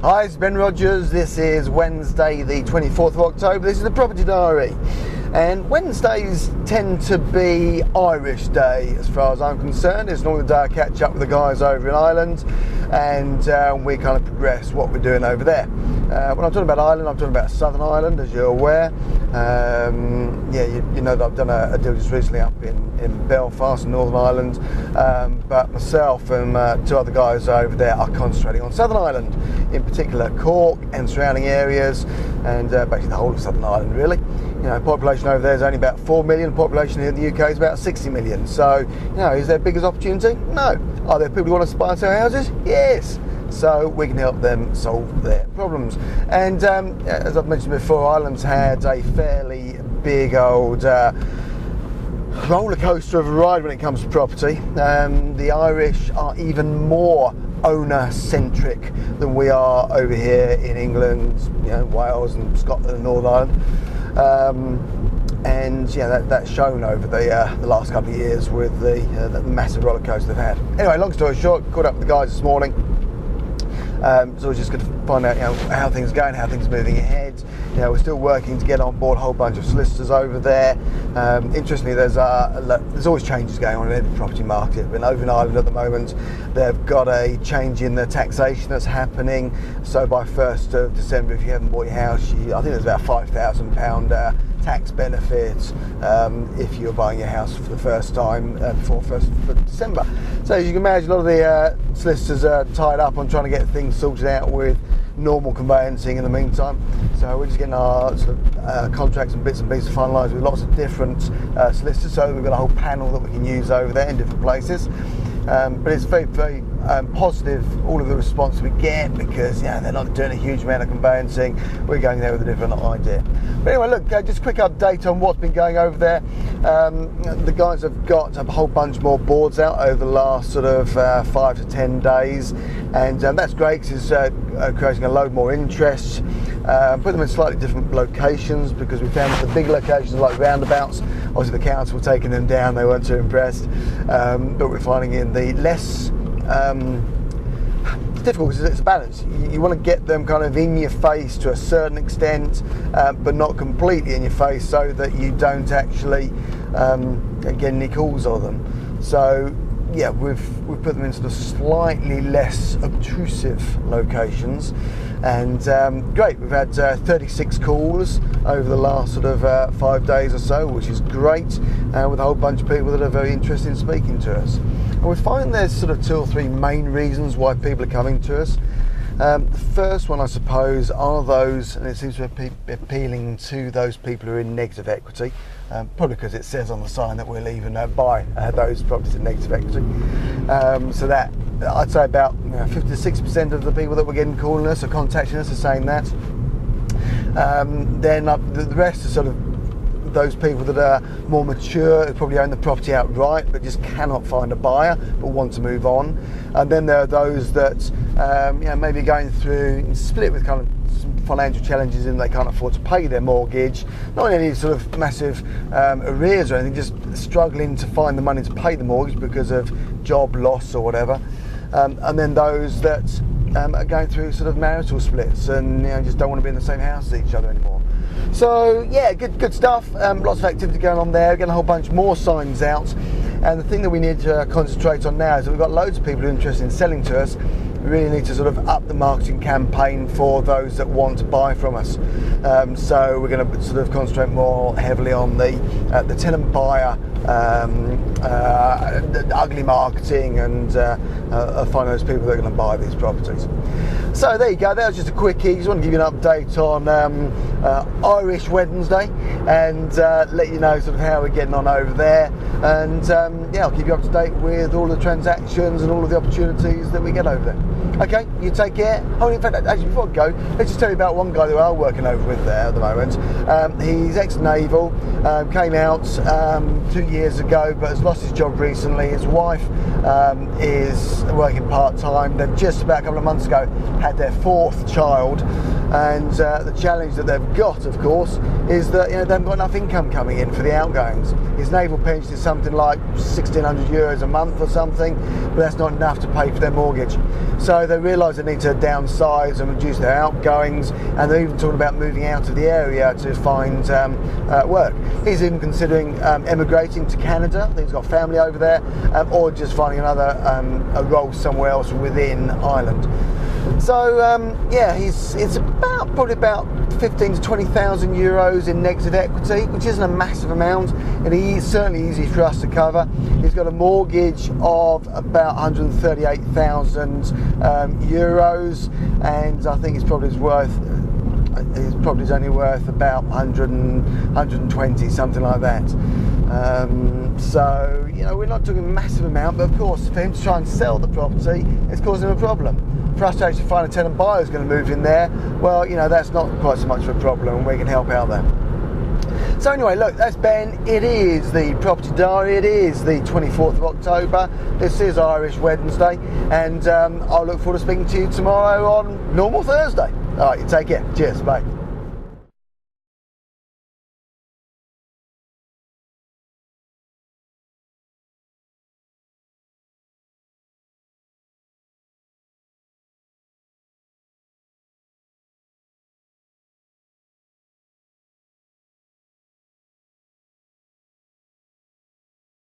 Hi, it's Ben Rogers. This is Wednesday the 24th of October. This is the Property Diary. And Wednesdays tend to be Irish Day as far as I'm concerned. It's normally the day I catch up with the guys over in Ireland and we kind of progress what we're doing over there. When I'm talking about Ireland, I'm talking about Southern Ireland, as you're aware. You know that I've done a deal just recently up in Belfast, in Northern Ireland, but myself and two other guys over there are concentrating on Southern Ireland, in particular Cork and surrounding areas, and basically the whole of Southern Ireland really. You know, population over there is only about 4 million. Population here in the UK is about 60 million. So, you know, is there biggest opportunity? No. Are there people who want to buy and sell houses? Yes. So we can help them solve their problems. And as I've mentioned before, Ireland's had a fairly big old roller coaster of a ride when it comes to property. The Irish are even more owner-centric than we are over here in England, you know, Wales and Scotland and Northern Ireland. And yeah, that's shown over the last couple of years with the massive roller coaster they've had. Anyway, long story short, caught up with the guys this morning. So we're just going to find out, you know, how things are going, how things are moving ahead. You know, we're still working to get on board a whole bunch of solicitors over there. Interestingly, there's always changes going on in the property market. But over in Ireland at the moment, they've got a change in the taxation that's happening. So by 1st of December, if you haven't bought your house, I think there's about £5,000 tax benefit if you're buying your house for the first time before 1st of December. So as you can imagine, a lot of the solicitors are tied up on trying to get things sorted out with normal conveyancing in the meantime. So we're just getting our sort of contracts and bits and pieces finalised with lots of different solicitors. So we've got a whole panel that we can use over there in different places. But it's very, very positive, all of the response we get, because they're not doing a huge amount of conveyancing. We're going there with a different idea. But anyway, look, just a quick update on what's been going over there. The guys have got a whole bunch more boards out over the last sort of 5 to 10 days, and that's great because it's creating a load more interest. Put them in slightly different locations, because we found that the big locations like roundabouts, obviously the council were taking them down, they weren't too impressed, but we're finding in the less it's difficult because it's a balance. You want to get them kind of in your face to a certain extent, but not completely in your face, so that you don't actually get any calls on them. So yeah, we've put them in sort of slightly less obtrusive locations, and great. We've had 36 calls over the last sort of 5 days or so, which is great, with a whole bunch of people that are very interested in speaking to us. And we find there's sort of 2 or 3 main reasons why people are coming to us. The first one, I suppose, are those, and it seems to be appealing to those people who are in negative equity, probably because it says on the sign that we'll even buy those properties in negative equity. So that, I'd say about 50 to 60% of the people that we're getting calling us or contacting us are saying that. Then the rest are sort of those people that are more mature, who probably own the property outright but just cannot find a buyer but want to move on. And then there are those that maybe going through, split with kind of some financial challenges, and they can't afford to pay their mortgage, not any sort of massive arrears or anything, just struggling to find the money to pay the mortgage because of job loss or whatever. And then those that are going through sort of marital splits and just don't want to be in the same house as each other anymore. So yeah, good stuff. Lots of activity going on there. Getting a whole bunch more signs out. And the thing that we need to concentrate on now is that we've got loads of people who are interested in selling to us. We really need to sort of up the marketing campaign for those that want to buy from us. So we're going to sort of concentrate more heavily on the tenant buyer, the ugly marketing, and find those people that are going to buy these properties. So there you go. That was just a quickie. Just want to give you an update on Irish Wednesday, and let you know sort of how we're getting on over there. And I'll keep you up to date with all the transactions and all of the opportunities that we get over there. Okay, you take care. Oh, in fact, actually, before I go, let's just tell you about one guy that we are working over with there at the moment. He's ex-naval, came out 2 years ago, but has lost his job recently. His wife is working part-time. They've just about a couple of months ago had their 4th child, and the challenge that they've got, of course, is that they haven't got enough income coming in for the outgoings. His naval pension is something like €1,600 a month or something, but that's not enough to pay for their mortgage. So So they realise they need to downsize and reduce their outgoings, and they're even talking about moving out of the area to find work. He's even considering emigrating to Canada. I think he's got family over there, or just finding another a role somewhere else within Ireland. So yeah, it's probably about 15 to 20,000 euros in negative equity, which isn't a massive amount, and it's certainly easy for us to cover. He's got a mortgage of about 138,000 euros, and I think his property's only worth about 120, something like that. So, you know, we're not talking a massive amount, but of course for him to try and sell the property, it's causing him a problem. For us to actually find a tenant buyer who's going to move in there, well, you know, that's not quite so much of a problem, and we can help out there. So anyway, look, that's Ben. It is the Property Diary. It is the 24th of October. This is Irish Wednesday, and I'll look forward to speaking to you tomorrow on normal Thursday. All right, you take care. Cheers. Bye.